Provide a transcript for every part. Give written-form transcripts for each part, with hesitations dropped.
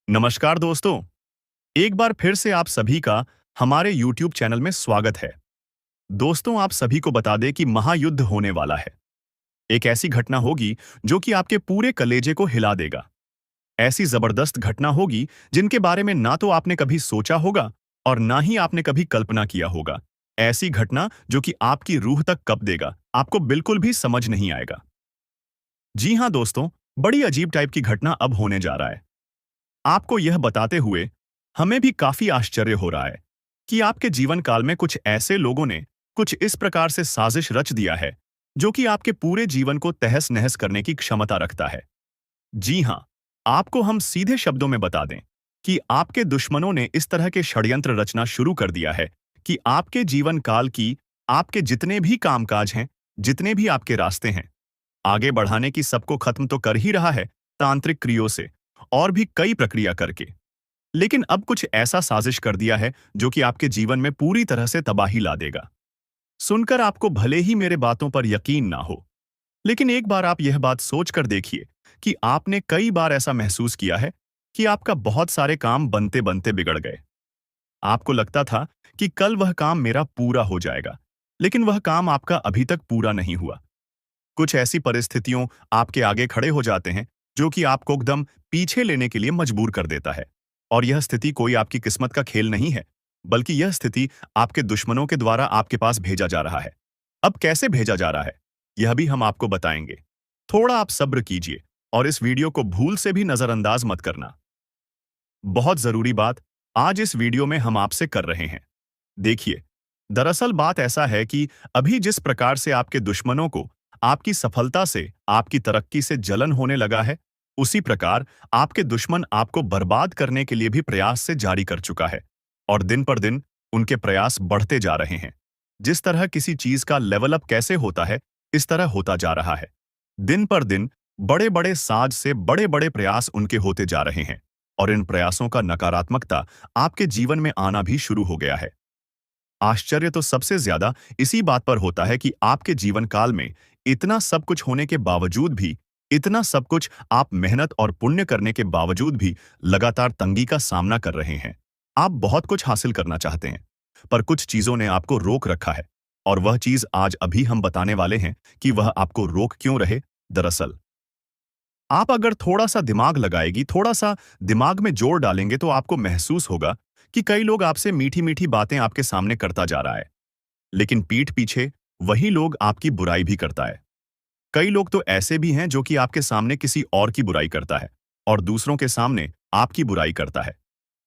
नमस्कार दोस्तों। एक बार फिर से आप सभी का हमारे YouTube चैनल में स्वागत है। दोस्तों, आप सभी को बता दें कि महायुद्ध होने वाला है। एक ऐसी घटना होगी जो कि आपके पूरे कलेजे को हिला देगा। ऐसी जबरदस्त घटना होगी जिनके बारे में ना तो आपने कभी सोचा होगा और ना ही आपने कभी कल्पना किया होगा। ऐसी घटना जो कि आपकी रूह तक कँप देगा, आपको बिल्कुल भी समझ नहीं आएगा। जी हाँ दोस्तों, बड़ी अजीब टाइप की घटना अब होने जा रहा है। आपको यह बताते हुए हमें भी काफी आश्चर्य हो रहा है कि आपके जीवन काल में कुछ ऐसे लोगों ने कुछ इस प्रकार से साजिश रच दिया है जो कि आपके पूरे जीवन को तहस नहस करने की क्षमता रखता है। जी हां, आपको हम सीधे शब्दों में बता दें कि आपके दुश्मनों ने इस तरह के षड्यंत्र रचना शुरू कर दिया है कि आपके जीवन काल की आपके जितने भी कामकाज हैं, जितने भी आपके रास्ते हैं, आगे बढ़ाने की सबको खत्म तो कर ही रहा है तांत्रिक क्रियों से और भी कई प्रक्रिया करके। लेकिन अब कुछ ऐसा साजिश कर दिया है जो कि आपके जीवन में पूरी तरह से तबाही ला देगा। सुनकर आपको भले ही मेरे बातों पर यकीन ना हो, लेकिन एक बार आप यह बात सोच कर देखिए कि आपने कई बार ऐसा महसूस किया है कि आपका बहुत सारे काम बनते बनते बिगड़ गए। आपको लगता था कि कल वह काम मेरा पूरा हो जाएगा, लेकिन वह काम आपका अभी तक पूरा नहीं हुआ। कुछ ऐसी परिस्थितियों आपके आगे खड़े हो जाते हैं जो कि आपको एकदम पीछे लेने के लिए मजबूर कर देता है। और यह स्थिति कोई आपकी किस्मत का खेल नहीं है, बल्कि यह स्थिति आपके दुश्मनों के द्वारा आपके पास भेजा जा रहा है। अब कैसे भेजा जा रहा है, यह भी हम आपको बताएंगे। थोड़ा आप सब्र कीजिए और इस वीडियो को भूल से भी नजरअंदाज मत करना। बहुत जरूरी बात आज इस वीडियो में हम आपसे कर रहे हैं। देखिए, दरअसल बात ऐसा है कि अभी जिस प्रकार से आपके दुश्मनों को आपकी सफलता से, आपकी तरक्की से जलन होने लगा है, उसी प्रकार आपके दुश्मन आपको बर्बाद करने के लिए भी प्रयास से जारी कर चुका है। और दिन पर दिन उनके प्रयास बढ़ते जा रहे हैं। जिस तरह किसी चीज का लेवल अप कैसे होता है, इस तरह होता जा रहा है। दिन पर दिन बड़े बड़े साज से बड़े बड़े प्रयास उनके होते जा रहे हैं और इन प्रयासों का नकारात्मकता आपके जीवन में आना भी शुरू हो गया है। आश्चर्य तो सबसे ज्यादा इसी बात पर होता है कि आपके जीवन काल में इतना सब कुछ होने के बावजूद भी, इतना सब कुछ आप मेहनत और पुण्य करने के बावजूद भी लगातार तंगी का सामना कर रहे हैं। आप बहुत कुछ हासिल करना चाहते हैं, पर कुछ चीजों ने आपको रोक रखा है। और वह चीज आज अभी हम बताने वाले हैं कि वह आपको रोक क्यों रहे। दरअसल आप अगर थोड़ा सा दिमाग लगाएगी, थोड़ा सा दिमाग में जोर डालेंगे तो आपको महसूस होगा कि कई लोग आपसे मीठी मीठी बातें आपके सामने करता जा रहा है, लेकिन पीठ पीछे वही लोग आपकी बुराई भी करता है। कई लोग तो ऐसे भी हैं जो कि आपके सामने किसी और की बुराई करता है और दूसरों के सामने आपकी बुराई करता है।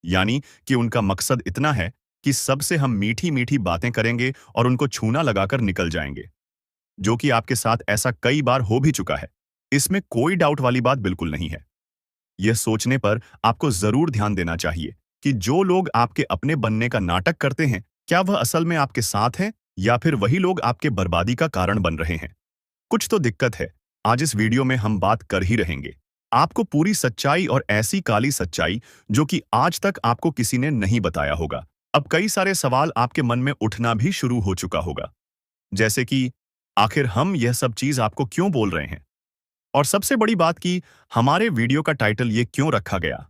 यानी कि उनका मकसद इतना है कि सबसे हम मीठी मीठी बातें करेंगे और उनको छूना लगाकर निकल जाएंगे, जो कि आपके साथ ऐसा कई बार हो भी चुका है। इसमें कोई डाउट वाली बात बिल्कुल नहीं है। यह सोचने पर आपको जरूर ध्यान देना चाहिए कि जो लोग आपके अपने बनने का नाटक करते हैं, क्या वह असल में आपके साथ हैं या फिर वही लोग आपके बर्बादी का कारण बन रहे हैं। कुछ तो दिक्कत है। आज इस वीडियो में हम बात कर ही रहेंगे आपको पूरी सच्चाई और ऐसी काली सच्चाई जो कि आज तक आपको किसी ने नहीं बताया होगा। अब कई सारे सवाल आपके मन में उठना भी शुरू हो चुका होगा, जैसे कि आखिर हम यह सब चीज आपको क्यों बोल रहे हैं, और सबसे बड़ी बात कि हमारे वीडियो का टाइटल ये क्यों रखा गया,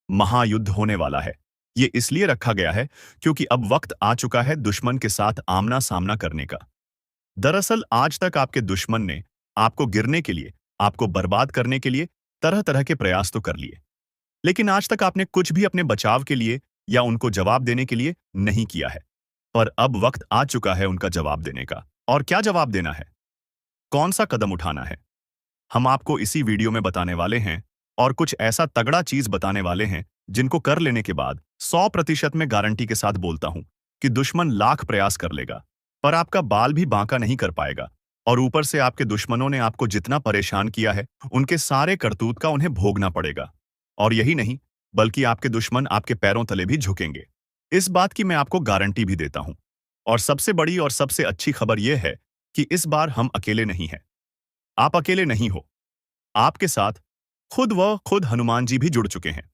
महायुद्ध होने वाला है। ये इसलिए रखा गया है क्योंकि अब वक्त आ चुका है दुश्मन के साथ आमना सामना करने का। दरअसल आज तक आपके दुश्मन ने आपको गिरने के लिए, आपको बर्बाद करने के लिए तरह तरह के प्रयास तो कर लिए, लेकिन आज तक आपने कुछ भी अपने बचाव के लिए या उनको जवाब देने के लिए नहीं किया है। पर अब वक्त आ चुका है उनका जवाब देने का। और क्या जवाब देना है, कौन सा कदम उठाना है, हम आपको इसी वीडियो में बताने वाले हैं। और कुछ ऐसा तगड़ा चीज बताने वाले हैं जिनको कर लेने के बाद 100% में गारंटी के साथ बोलता हूं कि दुश्मन लाख प्रयास कर लेगा, पर आपका बाल भी बांका नहीं कर पाएगा। और ऊपर से आपके दुश्मनों ने आपको जितना परेशान किया है, उनके सारे करतूत का उन्हें भोगना पड़ेगा। और यही नहीं, बल्कि आपके दुश्मन आपके पैरों तले भी झुकेंगे। इस बात की मैं आपको गारंटी भी देता हूं। और सबसे बड़ी और सबसे अच्छी खबर यह है कि इस बार हम अकेले नहीं हैं। आप अकेले नहीं हो, आपके साथ खुद हनुमान जी भी जुड़ चुके हैं।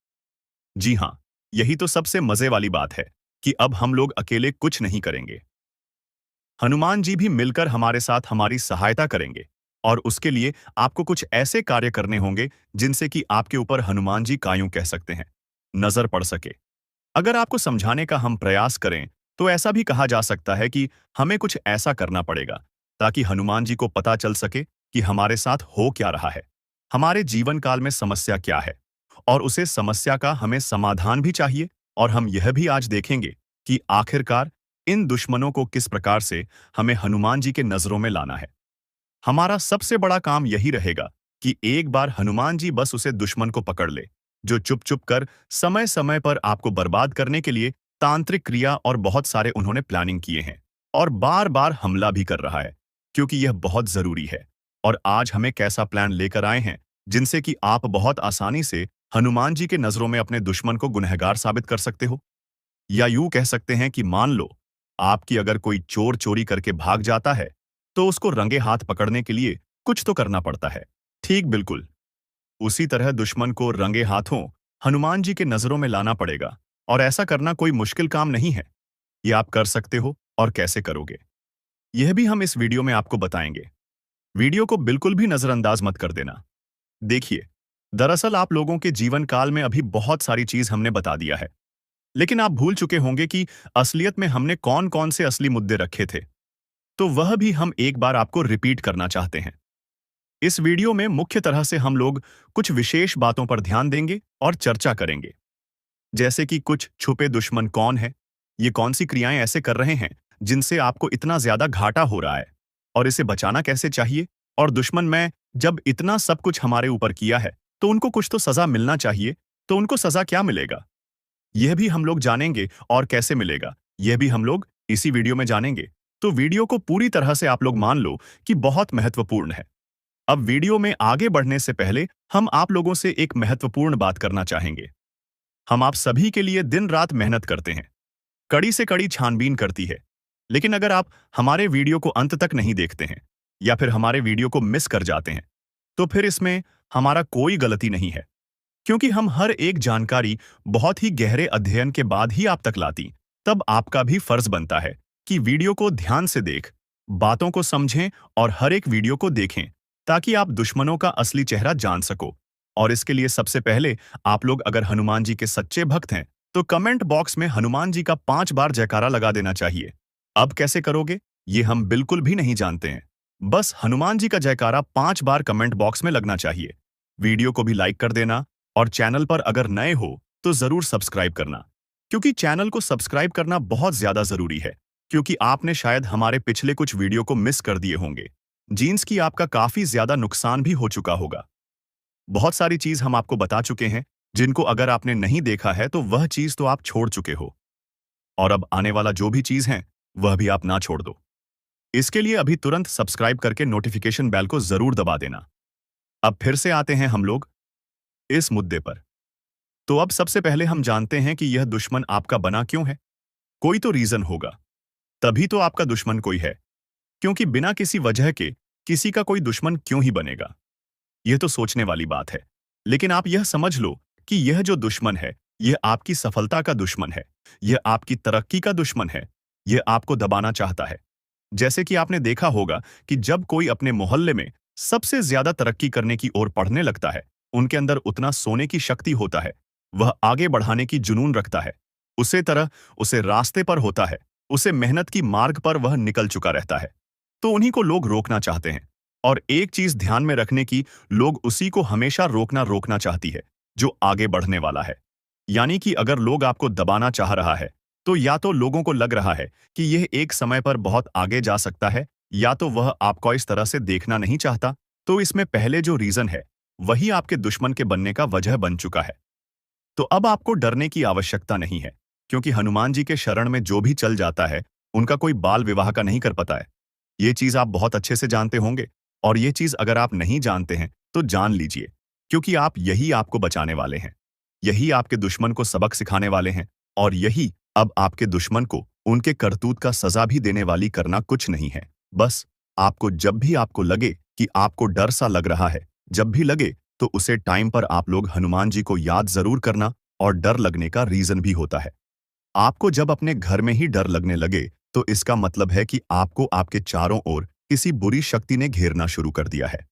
जी हां, यही तो सबसे मजे वाली बात है कि अब हम लोग अकेले कुछ नहीं करेंगे। हनुमान जी भी मिलकर हमारे साथ हमारी सहायता करेंगे और उसके लिए आपको कुछ ऐसे कार्य करने होंगे जिनसे कि आपके ऊपर हनुमान जी का यूं कह सकते हैं नजर पड़ सके। अगर आपको समझाने का हम प्रयास करें तो ऐसा भी कहा जा सकता है कि हमें कुछ ऐसा करना पड़ेगा ताकि हनुमान जी को पता चल सके कि हमारे साथ हो क्या रहा है, हमारे जीवन काल में समस्या क्या है, और उसे समस्या का हमें समाधान भी चाहिए। और हम यह भी आज देखेंगे कि आखिरकार इन दुश्मनों को किस प्रकार से हमें हनुमान जी के नजरों में लाना है। हमारा सबसे बड़ा काम यही रहेगा कि एक बार हनुमान जी बस उसे दुश्मन को पकड़ ले, जो चुप चुप कर समय समय पर आपको बर्बाद करने के लिए तांत्रिक क्रिया और बहुत सारे उन्होंने प्लानिंग किए हैं और बार बार हमला भी कर रहा है, क्योंकि यह बहुत जरूरी है। और आज हमें कैसा प्लान लेकर आए हैं जिनसे कि आप बहुत आसानी से हनुमान जी के नजरों में अपने दुश्मन को गुनहगार साबित कर सकते हो। या यूं कह सकते हैं कि मान लो आपकी अगर कोई चोर चोरी करके भाग जाता है तो उसको रंगे हाथ पकड़ने के लिए कुछ तो करना पड़ता है। ठीक बिल्कुल उसी तरह दुश्मन को रंगे हाथों हनुमान जी के नजरों में लाना पड़ेगा। और ऐसा करना कोई मुश्किल काम नहीं है। ये आप कर सकते हो, और कैसे करोगे यह भी हम इस वीडियो में आपको बताएंगे। वीडियो को बिल्कुल भी नजरअंदाज मत कर देना। देखिए, दरअसल आप लोगों के जीवन काल में अभी बहुत सारी चीज हमने बता दिया है, लेकिन आप भूल चुके होंगे कि असलियत में हमने कौन कौन से असली मुद्दे रखे थे। तो वह भी हम एक बार आपको रिपीट करना चाहते हैं। इस वीडियो में मुख्य तरह से हम लोग कुछ विशेष बातों पर ध्यान देंगे और चर्चा करेंगे, जैसे कि कुछ छुपे दुश्मन कौन है, ये कौन सी क्रियाएं ऐसे कर रहे हैं जिनसे आपको इतना ज्यादा घाटा हो रहा है, और इसे बचाना कैसे चाहिए। और दुश्मन में जब इतना सब कुछ हमारे ऊपर किया है तो उनको कुछ तो सजा मिलना चाहिए, तो उनको सजा क्या मिलेगा यह भी हम लोग जानेंगे, और कैसे मिलेगा यह भी हम लोग इसी वीडियो में जानेंगे। तो वीडियो को पूरी तरह से आप लोग मान लो कि बहुत महत्वपूर्ण है। अब वीडियो में आगे बढ़ने से पहले हम आप लोगों से एक महत्वपूर्ण बात करना चाहेंगे। हम आप सभी के लिए दिन रात मेहनत करते हैं, कड़ी से कड़ी छानबीन करती है, लेकिन अगर आप हमारे वीडियो को अंत तक नहीं देखते हैं या फिर हमारे वीडियो को मिस कर जाते हैं तो फिर इसमें हमारा कोई गलती नहीं है, क्योंकि हम हर एक जानकारी बहुत ही गहरे अध्ययन के बाद ही आप तक लाती। तब आपका भी फर्ज बनता है कि वीडियो को ध्यान से देख, बातों को समझें और हर एक वीडियो को देखें, ताकि आप दुश्मनों का असली चेहरा जान सको। और इसके लिए सबसे पहले आप लोग अगर हनुमान जी के सच्चे भक्त हैं तो कमेंट बॉक्स में हनुमान जी का 5 बार जयकारा लगा देना चाहिए। अब कैसे करोगे ये हम बिल्कुल भी नहीं जानते हैं, बस हनुमान जी का जयकारा 5 बार कमेंट बॉक्स में लगना चाहिए। वीडियो को भी लाइक कर देना, और चैनल पर अगर नए हो तो जरूर सब्सक्राइब करना, क्योंकि चैनल को सब्सक्राइब करना बहुत ज्यादा जरूरी है, क्योंकि आपने शायद हमारे पिछले कुछ वीडियो को मिस कर दिए होंगे। जीन्स की आपका काफी ज्यादा नुकसान भी हो चुका होगा। बहुत सारी चीज हम आपको बता चुके हैं जिनको अगर आपने नहीं देखा है तो वह चीज तो आप छोड़ चुके हो, और अब आने वाला जो भी चीज है वह भी आप ना छोड़ दो। इसके लिए अभी तुरंत सब्सक्राइब करके नोटिफिकेशन बेल को जरूर दबा देना। अब फिर से आते हैं हम लोग इस मुद्दे पर। तो अब सबसे पहले हम जानते हैं कि यह दुश्मन आपका बना क्यों है। कोई तो रीजन होगा, तभी तो आपका दुश्मन कोई है, क्योंकि बिना किसी वजह के किसी का कोई दुश्मन क्यों ही बनेगा। यह तो सोचने वाली बात है, लेकिन आप यह समझ लो कि यह जो दुश्मन है यह आपकी सफलता का दुश्मन है, यह आपकी तरक्की का दुश्मन है, यह आपको दबाना चाहता है। जैसे कि आपने देखा होगा कि जब कोई अपने मोहल्ले में सबसे ज्यादा तरक्की करने की ओर पढ़ने लगता है, उनके अंदर उतना सोने की शक्ति होता है, वह आगे बढ़ाने की जुनून रखता है, उसे तरह उसे रास्ते पर होता है, उसे मेहनत की मार्ग पर वह निकल चुका रहता है, तो उन्हीं को लोग रोकना चाहते हैं। और एक चीज ध्यान में रखने की, लोग उसी को हमेशा रोकना चाहती है जो आगे बढ़ने वाला है। यानी कि अगर लोग आपको दबाना चाह रहा है तो या तो लोगों को लग रहा है कि यह एक समय पर बहुत आगे जा सकता है, या तो वह आपको इस तरह से देखना नहीं चाहता। तो इसमें पहले जो रीजन है वही आपके दुश्मन के बनने का वजह बन चुका है। तो अब आपको डरने की आवश्यकता नहीं है, क्योंकि हनुमान जी के शरण में जो भी चल जाता है उनका कोई बाल विवाह का नहीं कर पाता है। ये चीज आप बहुत अच्छे से जानते होंगे, और ये चीज अगर आप नहीं जानते हैं तो जान लीजिए, क्योंकि आप यही आपको बचाने वाले हैं, यही आपके दुश्मन को सबक सिखाने वाले हैं, और यही अब आपके दुश्मन को उनके करतूत का सजा भी देने वाली करना कुछ नहीं है। बस आपको जब भी आपको लगे कि आपको डर सा लग रहा है, जब भी लगे तो उसे टाइम पर आप लोग हनुमान जी को याद जरूर करना। और डर लगने का रीजन भी होता है। आपको जब अपने घर में ही डर लगने लगे तो इसका मतलब है कि आपको आपके चारों ओर किसी बुरी शक्ति ने घेरना शुरू कर दिया है।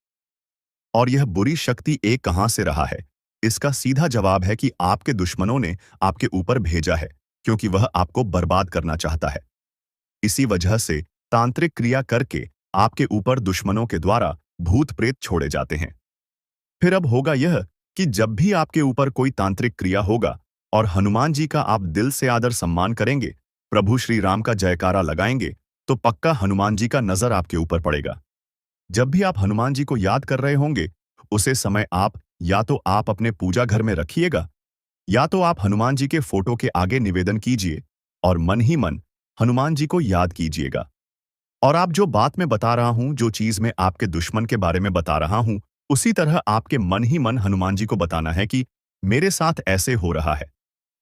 और यह बुरी शक्ति एक कहां से रहा है? इसका सीधा जवाब है कि आपके दुश्मनों ने आपके ऊपर भेजा है, क्योंकि वह आपको बर्बाद करना चाहता है। इसी वजह से तांत्रिक क्रिया करके आपके ऊपर दुश्मनों के द्वारा भूत प्रेत छोड़े जाते हैं। फिर अब होगा यह कि जब भी आपके ऊपर कोई तांत्रिक क्रिया होगा और हनुमान जी का आप दिल से आदर सम्मान करेंगे, प्रभु श्री राम का जयकारा लगाएंगे, तो पक्का हनुमान जी का नजर आपके ऊपर पड़ेगा। जब भी आप हनुमान जी को याद कर रहे होंगे, उसे समय आप या तो आप अपने पूजा घर में रखिएगा, या तो आप हनुमान जी के फोटो के आगे निवेदन कीजिए और मन ही मन हनुमान जी को याद कीजिएगा। और आप जो बात मैं बता रहा हूं, जो चीज मैं आपके दुश्मन के बारे में बता रहा हूं, उसी तरह आपके मन ही मन हनुमान जी को बताना है कि मेरे साथ ऐसे हो रहा है।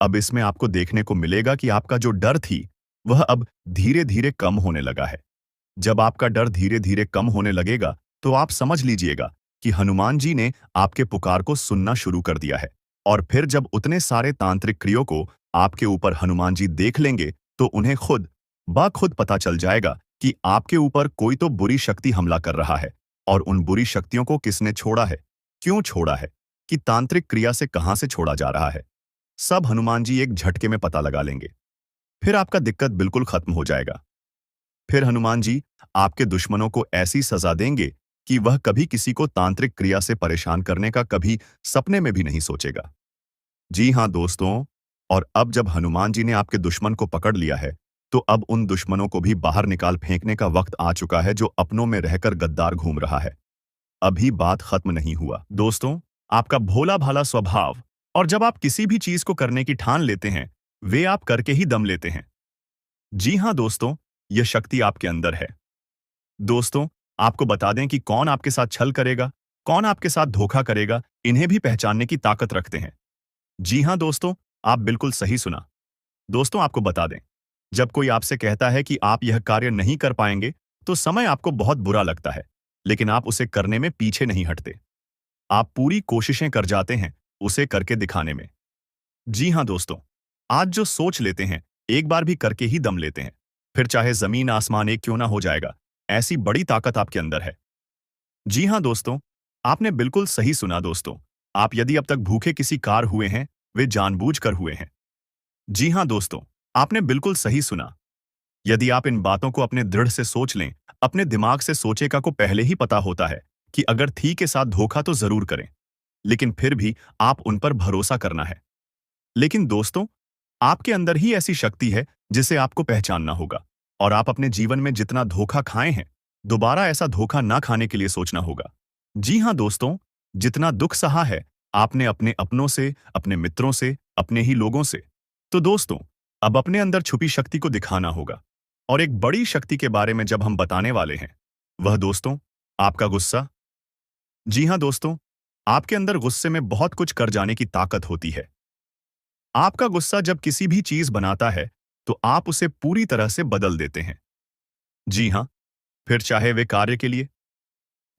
अब इसमें आपको देखने को मिलेगा कि आपका जो डर थी, वह अब धीरे धीरे कम होने लगा है। जब आपका डर धीरे धीरे कम होने लगेगा, तो आप समझ लीजिएगा कि हनुमान जी ने आपके पुकार को सुनना शुरू कर दिया है। और फिर जब उतने सारे तांत्रिक क्रियों को आपके ऊपर हनुमान जी देख लेंगे, तो उन्हें खुद ब खुद पता चल जाएगा कि आपके ऊपर कोई तो बुरी शक्ति हमला कर रहा है। और उन बुरी शक्तियों को किसने छोड़ा है, क्यों छोड़ा है, कि तांत्रिक क्रिया से कहां से छोड़ा जा रहा है, सब हनुमान जी एक झटके में पता लगा लेंगे। फिर आपका दिक्कत बिल्कुल खत्म हो जाएगा। फिर हनुमान जी आपके दुश्मनों को ऐसी सजा देंगे कि वह कभी किसी को तांत्रिक क्रिया से परेशान करने का कभी सपने में भी नहीं सोचेगा। जी हाँ दोस्तों, और अब जब हनुमान जी ने आपके दुश्मन को पकड़ लिया है, तो अब उन दुश्मनों को भी बाहर निकाल फेंकने का वक्त आ चुका है, जो अपनों में रहकर गद्दार घूम रहा है। अभी बात खत्म नहीं हुआ दोस्तों। आपका भोला भाला स्वभाव, और जब आप किसी भी चीज को करने की ठान लेते हैं, वे आप करके ही दम लेते हैं। जी हाँ दोस्तों, यह शक्ति आपके अंदर है। दोस्तों, आपको बता दें कि कौन आपके साथ छल करेगा, कौन आपके साथ धोखा करेगा, इन्हें भी पहचानने की ताकत रखते हैं। जी हाँ दोस्तों, आप बिल्कुल सही सुना। दोस्तों, आपको बता दें, जब कोई आपसे कहता है कि आप यह कार्य नहीं कर पाएंगे, तो समय आपको बहुत बुरा लगता है, लेकिन आप उसे करने में पीछे नहीं हटते। आप पूरी कोशिशें कर जाते हैं उसे करके दिखाने में। जी हाँ दोस्तों, आज जो सोच लेते हैं, एक बार भी करके ही दम लेते हैं, फिर चाहे जमीन आसमान एक क्यों ना हो जाएगा। ऐसी बड़ी ताकत आपके अंदर है। जी हाँ दोस्तों, आपने बिल्कुल सही सुना दोस्तों। आप यदि अब तक भूखे किसी कार हुए हैं, वे जानबूझकर हुए हैं। जी हाँ दोस्तों, आपने बिल्कुल सही सुना। यदि आप इन बातों को अपने दृढ़ से सोच लें, अपने दिमाग से सोचेगा को पहले ही पता होता है कि अगर थी के साथ धोखा तो जरूर करें, लेकिन फिर भी आप उन पर भरोसा करना है। लेकिन दोस्तों, आपके अंदर ही ऐसी शक्ति है जिसे आपको पहचानना होगा, और आप अपने जीवन में जितना धोखा खाए हैं, दोबारा ऐसा धोखा ना खाने के लिए सोचना होगा। जी हाँ दोस्तों, जितना दुख सहा है आपने अपने अपनों से, अपने मित्रों से, अपने ही लोगों से, तो दोस्तों, अब अपने अंदर छुपी शक्ति को दिखाना होगा। और एक बड़ी शक्ति के बारे में जब हम बताने वाले हैं, वह दोस्तों, आपका गुस्सा। जी हाँ दोस्तों, आपके अंदर गुस्से में बहुत कुछ कर जाने की ताकत होती है। आपका गुस्सा जब किसी भी चीज बनाता है, तो आप उसे पूरी तरह से बदल देते हैं। जी हाँ, फिर चाहे वे कार्य के लिए,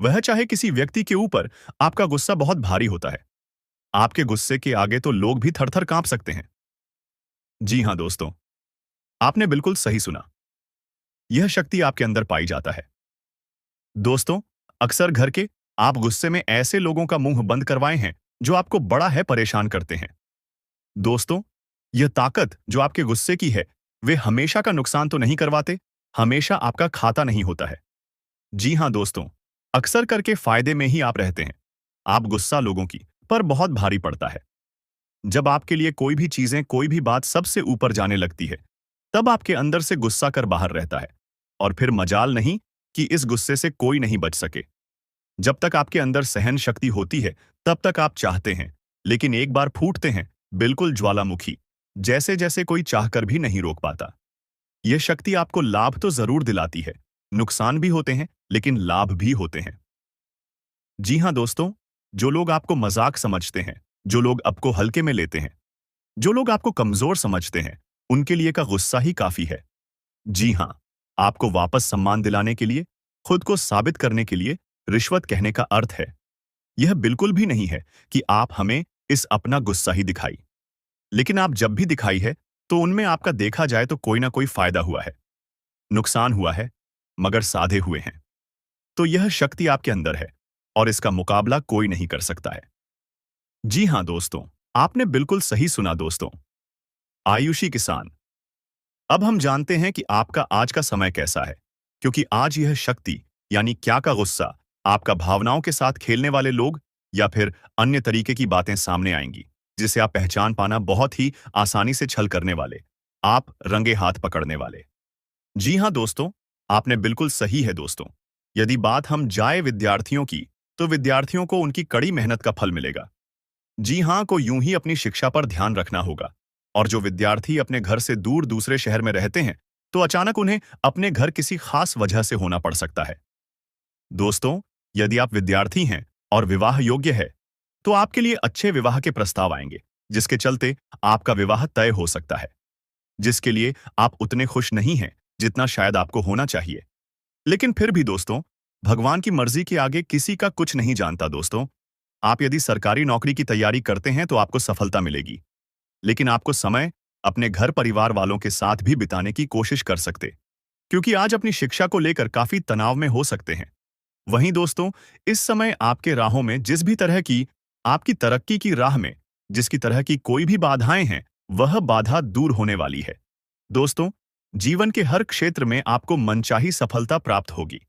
वह चाहे किसी व्यक्ति के ऊपर, आपका गुस्सा बहुत भारी होता है। आपके गुस्से के आगे तो लोग भी थर-थर कांप सकते हैं। जी हाँ दोस्तों, आपने बिल्कुल सही सुना। यह शक्ति आपके अंदर पाई जाता है। दोस्तों, अक्सर घर के आप गुस्से में ऐसे लोगों का मुंह बंद करवाए हैं जो आपको बड़ा है परेशान करते हैं। दोस्तों, यह ताकत जो आपके गुस्से की है, वे हमेशा का नुकसान तो नहीं करवाते, हमेशा आपका खाता नहीं होता है। जी हाँ दोस्तों, अक्सर करके फायदे में ही आप रहते हैं। आप गुस्सा लोगों की पर बहुत भारी पड़ता है। जब आपके लिए कोई भी चीजें, कोई भी बात सबसे ऊपर जाने लगती है, तब आपके अंदर से गुस्सा कर बाहर रहता है, और फिर मजाल नहीं कि इस गुस्से से कोई नहीं बच सके। जब तक आपके अंदर सहन शक्ति होती है, तब तक आप चाहते हैं, लेकिन एक बार फूटते हैं, बिल्कुल ज्वालामुखी, जैसे जैसे कोई चाहकर भी नहीं रोक पाता। यह शक्ति आपको लाभ तो जरूर दिलाती है, नुकसान भी होते हैं, लेकिन लाभ भी होते हैं। जी हाँ दोस्तों, जो लोग आपको मजाक समझते हैं, जो लोग आपको हल्के में लेते हैं, जो लोग आपको कमजोर समझते हैं, उनके लिए का गुस्सा ही काफी है। जी हाँ, आपको वापस सम्मान दिलाने के लिए, खुद को साबित करने के लिए रिश्वत कहने का अर्थ है। यह बिल्कुल भी नहीं है कि आप हमें इस अपना गुस्सा ही दिखाई, लेकिन आप जब भी दिखाई है, तो उनमें आपका देखा जाए तो कोई ना कोई फायदा हुआ है, नुकसान हुआ है, मगर साधे हुए हैं। तो यह शक्ति आपके अंदर है और इसका मुकाबला कोई नहीं कर सकता है। जी हाँ दोस्तों, आपने बिल्कुल सही सुना दोस्तों। आयुषी किसान। अब हम जानते हैं कि आपका आज का समय कैसा है, क्योंकि आज यह शक्ति यानी क्या का गुस्सा, आपका भावनाओं के साथ खेलने वाले लोग या फिर अन्य तरीके की बातें सामने आएंगी, जिसे आप पहचान पाना बहुत ही आसानी से छल करने वाले, आप रंगे हाथ पकड़ने वाले। जी हाँ दोस्तों, आपने बिल्कुल सही है दोस्तों। यदि बात हम जाए विद्यार्थियों की, तो विद्यार्थियों को उनकी कड़ी मेहनत का फल मिलेगा। जी हाँ को यूं ही अपनी शिक्षा पर ध्यान रखना होगा। और जो विद्यार्थी अपने घर से दूर दूसरे शहर में रहते हैं, तो अचानक उन्हें अपने घर किसी खास वजह से होना पड़ सकता है। दोस्तों, यदि आप विद्यार्थी हैं और विवाह योग्य है, तो आपके लिए अच्छे विवाह के प्रस्ताव आएंगे, जिसके चलते आपका विवाह तय हो सकता है, जिसके लिए आप उतने खुश नहीं हैं जितना शायद आपको होना चाहिए। लेकिन फिर भी दोस्तों, भगवान की मर्जी के आगे किसी का कुछ नहीं जानता दोस्तों। आप यदि सरकारी नौकरी की तैयारी करते हैं तो आपको सफलता मिलेगी, लेकिन आपको समय अपने घर परिवार वालों के साथ भी बिताने की कोशिश कर सकते, क्योंकि आज अपनी शिक्षा को लेकर काफी तनाव में हो सकते हैं। वहीं दोस्तों, इस समय आपके राहों में जिस भी तरह की आपकी तरक्की की राह में जिसकी तरह की कोई भी बाधाएं हैं, वह बाधा दूर होने वाली है। दोस्तों, जीवन के हर क्षेत्र में आपको मनचाही सफलता प्राप्त होगी,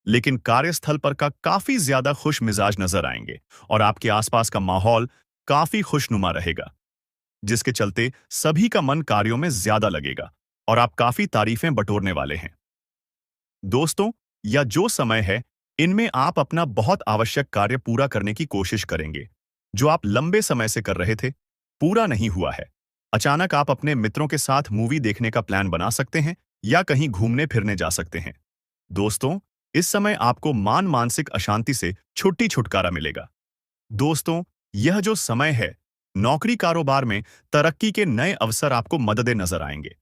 लेकिन कार्यस्थल पर का काफी ज्यादा खुश मिजाज नजर आएंगे और आपके आसपास का माहौल काफी खुशनुमा रहेगा, जिसके चलते सभी का मन कार्यों में ज्यादा लगेगा और आप काफी तारीफें बटोरने वाले हैं। दोस्तों, यह जो समय है, इनमें आप अपना बहुत आवश्यक कार्य पूरा करने की कोशिश करेंगे, जो आप लंबे समय से कर रहे थे, पूरा नहीं हुआ है। अचानक आप अपने मित्रों के साथ मूवी देखने का प्लान बना सकते हैं या कहीं घूमने फिरने जा सकते हैं। दोस्तों, इस समय आपको मानसिक अशांति से छुटकारा मिलेगा। दोस्तों, यह जो समय है, नौकरी कारोबार में तरक्की के नए अवसर आपको मददें नजर आएंगे।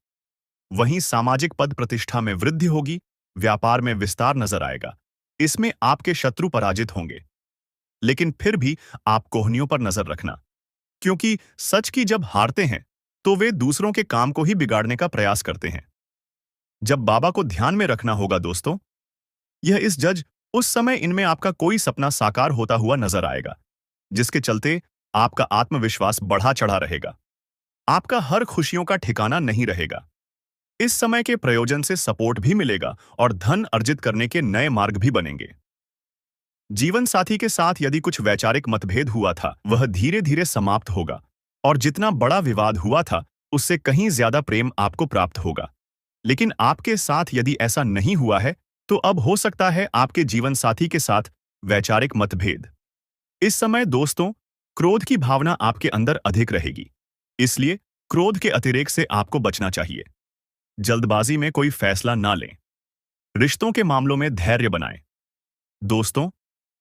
वहीं सामाजिक पद प्रतिष्ठा में वृद्धि होगी, व्यापार में विस्तार नजर आएगा। इसमें आपके शत्रु पराजित होंगे। लेकिन फिर भी आप कोहनियों पर नजर रखना, क्योंकि सच की जब हारते हैं, तो वे दूसरों के काम को ही बिगाड़ने का प्रयास करते हैं। जब बाबा को ध्यान में रखना होगा दोस्तों, यह इस जज उस समय इनमें आपका कोई सपना साकार होता हुआ नजर आएगा, जिसके चलते आपका आत्मविश्वास बढ़ा चढ़ा रहेगा। आपका हर खुशियों का ठिकाना नहीं रहेगा। इस समय के प्रयोजन से सपोर्ट भी मिलेगा और धन अर्जित करने के नए मार्ग भी बनेंगे। जीवन साथी के साथ यदि कुछ वैचारिक मतभेद हुआ था, वह धीरे धीरे समाप्त होगा और जितना बड़ा विवाद हुआ था, उससे कहीं ज्यादा प्रेम आपको प्राप्त होगा। लेकिन आपके साथ यदि ऐसा नहीं हुआ है, तो अब हो सकता है आपके जीवन साथी के साथ वैचारिक मतभेद। इस समय दोस्तों, क्रोध की भावना आपके अंदर अधिक रहेगी, इसलिए क्रोध के अतिरेक से आपको बचना चाहिए। जल्दबाजी में कोई फैसला ना लें। रिश्तों के मामलों में धैर्य बनाएं। दोस्तों,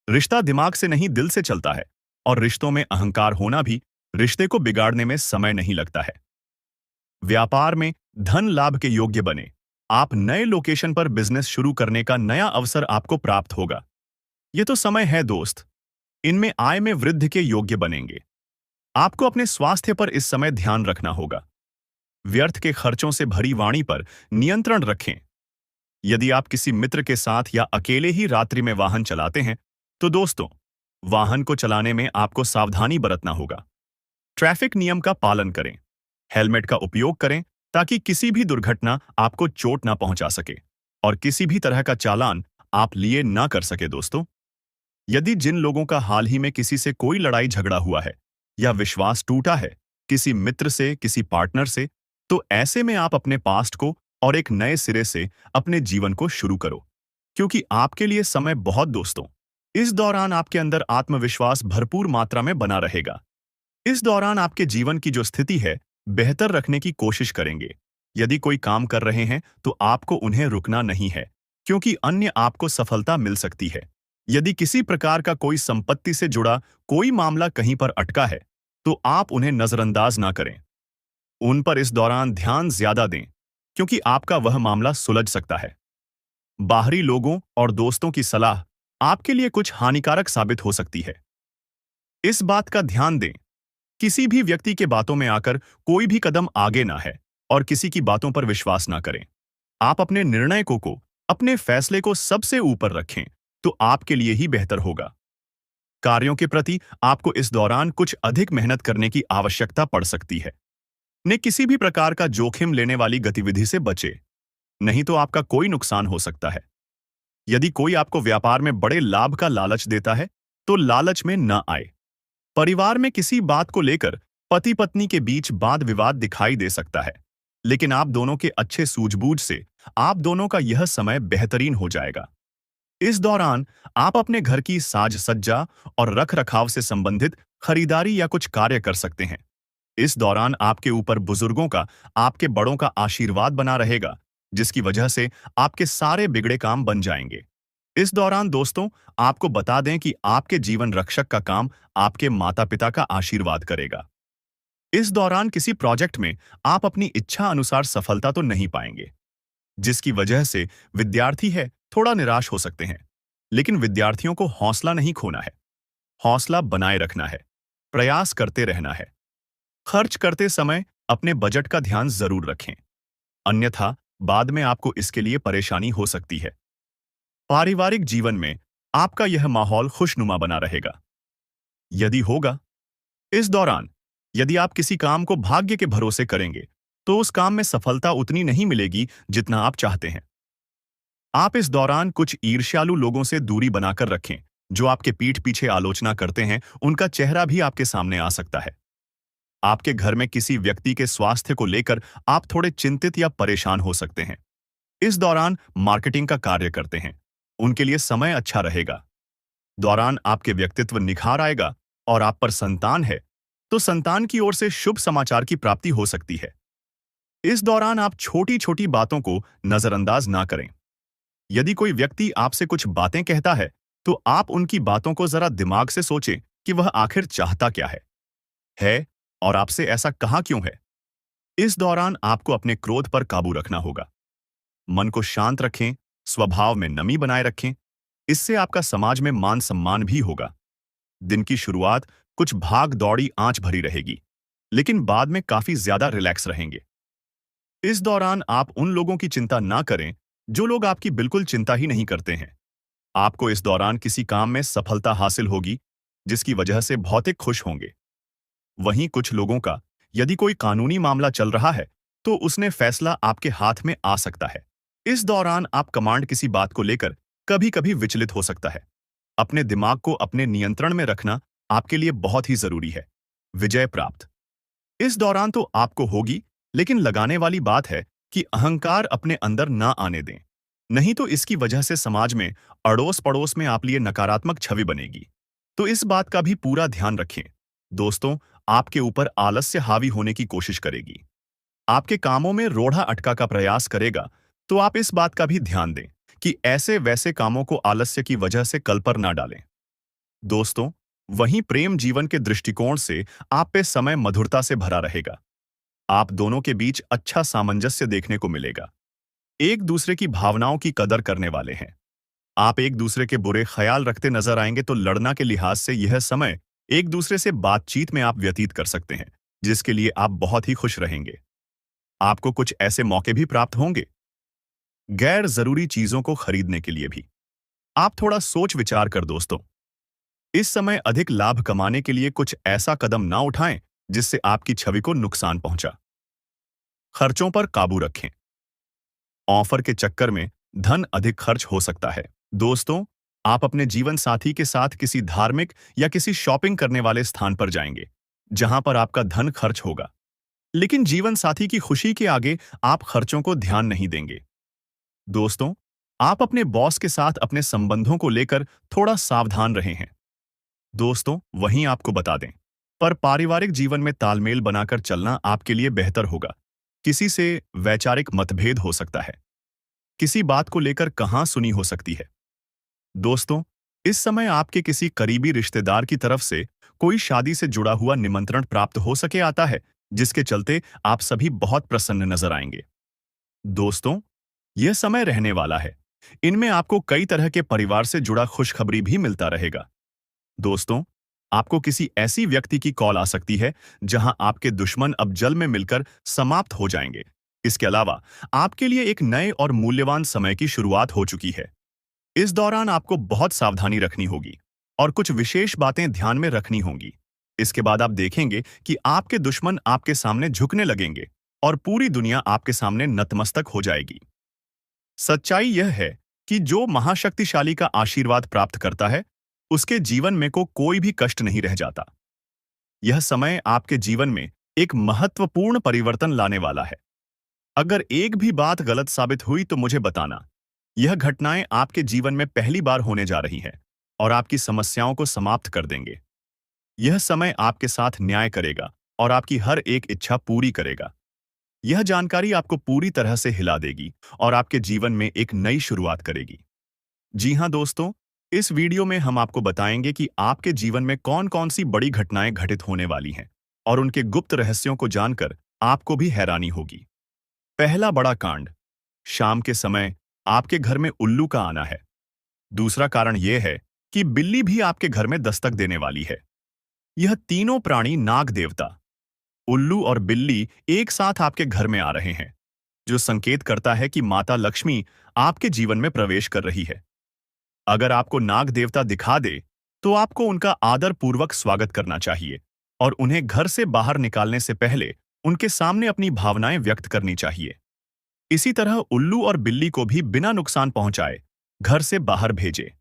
रिश्ता दिमाग से नहीं दिल से चलता है और रिश्तों में अहंकार होना भी रिश्ते को बिगाड़ने में समय नहीं लगता है। व्यापार में धन लाभ के योग्य बने। आप नए लोकेशन पर बिजनेस शुरू करने का नया अवसर आपको प्राप्त होगा। यह तो समय है दोस्त, इनमें आय में वृद्धि के योग्य बनेंगे। आपको अपने स्वास्थ्य पर इस समय ध्यान रखना होगा। व्यर्थ के खर्चों से भरी वाणी पर नियंत्रण रखें। यदि आप किसी मित्र के साथ या अकेले ही रात्रि में वाहन चलाते हैं, तो दोस्तों, वाहन को चलाने में आपको सावधानी बरतना होगा। ट्रैफिक नियम का पालन करें। हेलमेट का उपयोग करें ताकि किसी भी दुर्घटना आपको चोट ना पहुंचा सके और किसी भी तरह का चालान आप लिए ना कर सके दोस्तों। यदि जिन लोगों का हाल ही में किसी से कोई लड़ाई झगड़ा हुआ है या विश्वास टूटा है, किसी मित्र से, किसी पार्टनर से, तो ऐसे में आप अपने पास्ट को और एक नए सिरे से अपने जीवन को शुरू करो, क्योंकि आपके लिए समय बहुत दोस्तों। इस दौरान आपके अंदर आत्मविश्वास भरपूर मात्रा में बना रहेगा। इस दौरान आपके जीवन की जो स्थिति है, बेहतर रखने की कोशिश करेंगे। यदि कोई काम कर रहे हैं तो आपको उन्हें रुकना नहीं है, क्योंकि अन्य आपको सफलता मिल सकती है। यदि किसी प्रकार का कोई संपत्ति से जुड़ा कोई मामला कहीं पर अटका है, तो आप उन्हें नजरअंदाज ना करें। उन पर इस दौरान ध्यान ज्यादा दें, क्योंकि आपका वह मामला सुलझ सकता है। बाहरी लोगों और दोस्तों की सलाह आपके लिए कुछ हानिकारक साबित हो सकती है। इस बात का ध्यान दें, किसी भी व्यक्ति के बातों में आकर कोई भी कदम आगे ना है और किसी की बातों पर विश्वास ना करें। आप अपने निर्णय को अपने फैसले को सबसे ऊपर रखें तो आपके लिए ही बेहतर होगा। कार्यों के प्रति आपको इस दौरान कुछ अधिक मेहनत करने की आवश्यकता पड़ सकती है। ने किसी भी प्रकार का जोखिम लेने वाली गतिविधि से बचे, नहीं तो आपका कोई नुकसान हो सकता है। यदि कोई आपको व्यापार में बड़े लाभ का लालच देता है, तो लालच में न आए। परिवार में किसी बात को लेकर पति पत्नी के बीच वाद विवाद दिखाई दे सकता है, लेकिन आप दोनों के अच्छे सूझबूझ से आप दोनों का यह समय बेहतरीन हो जाएगा। इस दौरान आप अपने घर की साज सज्जा और रख रखाव से संबंधित खरीदारी या कुछ कार्य कर सकते हैं। इस दौरान आपके ऊपर बुजुर्गों का, आपके बड़ों का आशीर्वाद बना रहेगा, जिसकी वजह से आपके सारे बिगड़े काम बन जाएंगे। इस दौरान दोस्तों, आपको बता दें कि आपके जीवन रक्षक का काम आपके माता पिता का आशीर्वाद करेगा। इस दौरान किसी प्रोजेक्ट में आप अपनी इच्छा अनुसार सफलता तो नहीं पाएंगे, जिसकी वजह से विद्यार्थी है थोड़ा निराश हो सकते हैं। लेकिन विद्यार्थियों को हौसला नहीं खोना है, हौसला बनाए रखना है, प्रयास करते रहना है। खर्च करते समय अपने बजट का ध्यान जरूर रखें, अन्यथा बाद में आपको इसके लिए परेशानी हो सकती है। पारिवारिक जीवन में आपका यह माहौल खुशनुमा बना रहेगा। यदि होगा, इस दौरान यदि आप किसी काम को भाग्य के भरोसे करेंगे, तो उस काम में सफलता उतनी नहीं मिलेगी जितना आप चाहते हैं। आप इस दौरान कुछ ईर्ष्यालु लोगों से दूरी बनाकर रखें, जो आपके पीठ पीछे आलोचना करते हैं, उनका चेहरा भी आपके सामने आ सकता है। आपके घर में किसी व्यक्ति के स्वास्थ्य को लेकर आप थोड़े चिंतित या परेशान हो सकते हैं। इस दौरान मार्केटिंग का कार्य करते हैं, उनके लिए समय अच्छा रहेगा। दौरान आपके व्यक्तित्व निखार आएगा और आप पर संतान है, तो संतान की ओर से शुभ समाचार की प्राप्ति हो सकती है। इस दौरान आप छोटी छोटी बातों को नजरअंदाज ना करें। यदि कोई व्यक्ति आपसे कुछ बातें कहता है, तो आप उनकी बातों को जरा दिमाग से सोचें कि वह आखिर चाहता क्या है और आपसे ऐसा कहा क्यों है। इस दौरान आपको अपने क्रोध पर काबू रखना होगा। मन को शांत रखें, स्वभाव में नमी बनाए रखें, इससे आपका समाज में मान सम्मान भी होगा। दिन की शुरुआत कुछ भाग दौड़ी आंच भरी रहेगी, लेकिन बाद में काफी ज्यादा रिलैक्स रहेंगे। इस दौरान आप उन लोगों की चिंता ना करें जो लोग आपकी बिल्कुल चिंता ही नहीं करते हैं। आपको इस दौरान किसी काम में सफलता हासिल होगी, जिसकी वजह से भौतिक खुश होंगे। वहीं कुछ लोगों का यदि कोई कानूनी मामला चल रहा है, तो उसने फैसला आपके हाथ में आ सकता है। इस दौरान आप कमांड किसी बात को लेकर कभी कभी विचलित हो सकता है। अपने दिमाग को अपने नियंत्रण में रखना आपके लिए बहुत ही जरूरी है। विजय प्राप्त इस दौरान तो आपको होगी, लेकिन लगाने वाली बात है कि अहंकार अपने अंदर ना आने दें, नहीं तो इसकी वजह से समाज में अड़ोस पड़ोस में आप लिए नकारात्मक छवि बनेगी। तो इस बात का भी पूरा ध्यान रखें। दोस्तों, आपके ऊपर आलस्य हावी होने की कोशिश करेगी, आपके कामों में रोड़ा अटका का प्रयास करेगा, तो आप इस बात का भी ध्यान दें कि ऐसे वैसे कामों को आलस्य की वजह से कल पर ना डालें। दोस्तों, वहीं प्रेम जीवन के दृष्टिकोण से आप पे समय मधुरता से भरा रहेगा। आप दोनों के बीच अच्छा सामंजस्य देखने को मिलेगा। एक दूसरे की भावनाओं की कदर करने वाले हैं। आप एक दूसरे के बुरे ख्याल रखते नजर आएंगे, तो लड़ना के लिहाज से यह समय एक दूसरे से बातचीत में आप व्यतीत कर सकते हैं, जिसके लिए आप बहुत ही खुश रहेंगे। आपको कुछ ऐसे मौके भी प्राप्त होंगे, गैर जरूरी चीजों को खरीदने के लिए भी। आप थोड़ा सोच विचार कर दोस्तों, इस समय अधिक लाभ कमाने के लिए कुछ ऐसा कदम ना उठाएं जिससे आपकी छवि को नुकसान पहुंचा। खर्चों पर काबू रखें। ऑफर के चक्कर में धन अधिक खर्च हो सकता है। दोस्तों, आप अपने जीवन साथी के साथ किसी धार्मिक या किसी शॉपिंग करने वाले स्थान पर जाएंगे, जहां पर आपका धन खर्च होगा। लेकिन जीवन साथी की खुशी के आगे आप खर्चों को ध्यान नहीं देंगे। दोस्तों, आप अपने बॉस के साथ अपने संबंधों को लेकर थोड़ा सावधान रहे हैं। दोस्तों, वहीं आपको बता दें, पर पारिवारिक जीवन में तालमेल बनाकर चलना आपके लिए बेहतर होगा। किसी से वैचारिक मतभेद हो सकता है, किसी बात को लेकर कहां सुनी हो सकती है। दोस्तों, इस समय आपके किसी करीबी रिश्तेदार की तरफ से कोई शादी से जुड़ा हुआ निमंत्रण प्राप्त हो सके आता है, जिसके चलते आप सभी बहुत प्रसन्न नजर आएंगे। दोस्तों, यह समय रहने वाला है। इनमें आपको कई तरह के परिवार से जुड़ा खुशखबरी भी मिलता रहेगा। दोस्तों, आपको किसी ऐसी व्यक्ति की कॉल आ सकती है जहां आपके दुश्मन अब जल में मिलकर समाप्त हो जाएंगे। इसके अलावा आपके लिए एक नए और मूल्यवान समय की शुरुआत हो चुकी है। इस दौरान आपको बहुत सावधानी रखनी होगी और कुछ विशेष बातें ध्यान में रखनी होंगी। इसके बाद आप देखेंगे कि आपके दुश्मन आपके सामने झुकने लगेंगे और पूरी दुनिया आपके सामने नतमस्तक हो जाएगी। सच्चाई यह है कि जो महाशक्तिशाली का आशीर्वाद प्राप्त करता है, उसके जीवन में को कोई भी कष्ट नहीं रह जाता। यह समय आपके जीवन में एक महत्वपूर्ण परिवर्तन लाने वाला है। अगर एक भी बात गलत साबित हुई तो मुझे बताना। यह घटनाएं आपके जीवन में पहली बार होने जा रही हैं और आपकी समस्याओं को समाप्त कर देंगे। यह समय आपके साथ न्याय करेगा और आपकी हर एक इच्छा पूरी करेगा। यह जानकारी आपको पूरी तरह से हिला देगी और आपके जीवन में एक नई शुरुआत करेगी। जी हाँ दोस्तों, इस वीडियो में हम आपको बताएंगे कि आपके जीवन में कौन-कौन सी बड़ी घटनाएं घटित होने वाली हैं और उनके गुप्त रहस्यों को जानकर आपको भी हैरानी होगी। पहला बड़ा कांड, शाम के समय आपके घर में उल्लू का आना है। दूसरा कारण यह है कि बिल्ली भी आपके घर में दस्तक देने वाली है। यह तीनों प्राणी नाग देवता, उल्लू और बिल्ली एक साथ आपके घर में आ रहे हैं, जो संकेत करता है कि माता लक्ष्मी आपके जीवन में प्रवेश कर रही है। अगर आपको नाग देवता दिखा दे, तो आपको उनका आदर पूर्वक स्वागत करना चाहिए और उन्हें घर से बाहर निकालने से पहले उनके सामने अपनी भावनाएं व्यक्त करनी चाहिए। इसी तरह उल्लू और बिल्ली को भी बिना नुकसान पहुंचाए घर से बाहर भेजें।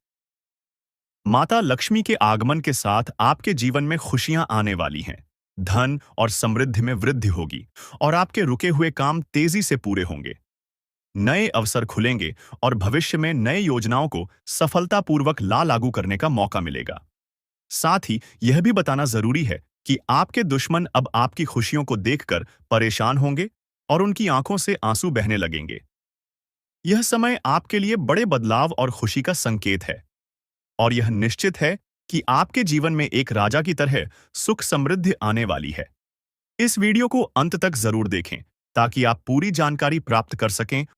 माता लक्ष्मी के आगमन के साथ आपके जीवन में खुशियां आने वाली हैं। धन और समृद्धि में वृद्धि होगी और आपके रुके हुए काम तेजी से पूरे होंगे। नए अवसर खुलेंगे और भविष्य में नए योजनाओं को सफलतापूर्वक लागू करने का मौका मिलेगा। साथ ही यह भी बताना जरूरी है कि आपके दुश्मन अब आपकी खुशियों को देखकर परेशान होंगे और उनकी आंखों से आंसू बहने लगेंगे। यह समय आपके लिए बड़े बदलाव और खुशी का संकेत है और यह निश्चित है कि आपके जीवन में एक राजा की तरह सुख समृद्धि आने वाली है। इस वीडियो को अंत तक जरूर देखें ताकि आप पूरी जानकारी प्राप्त कर सकें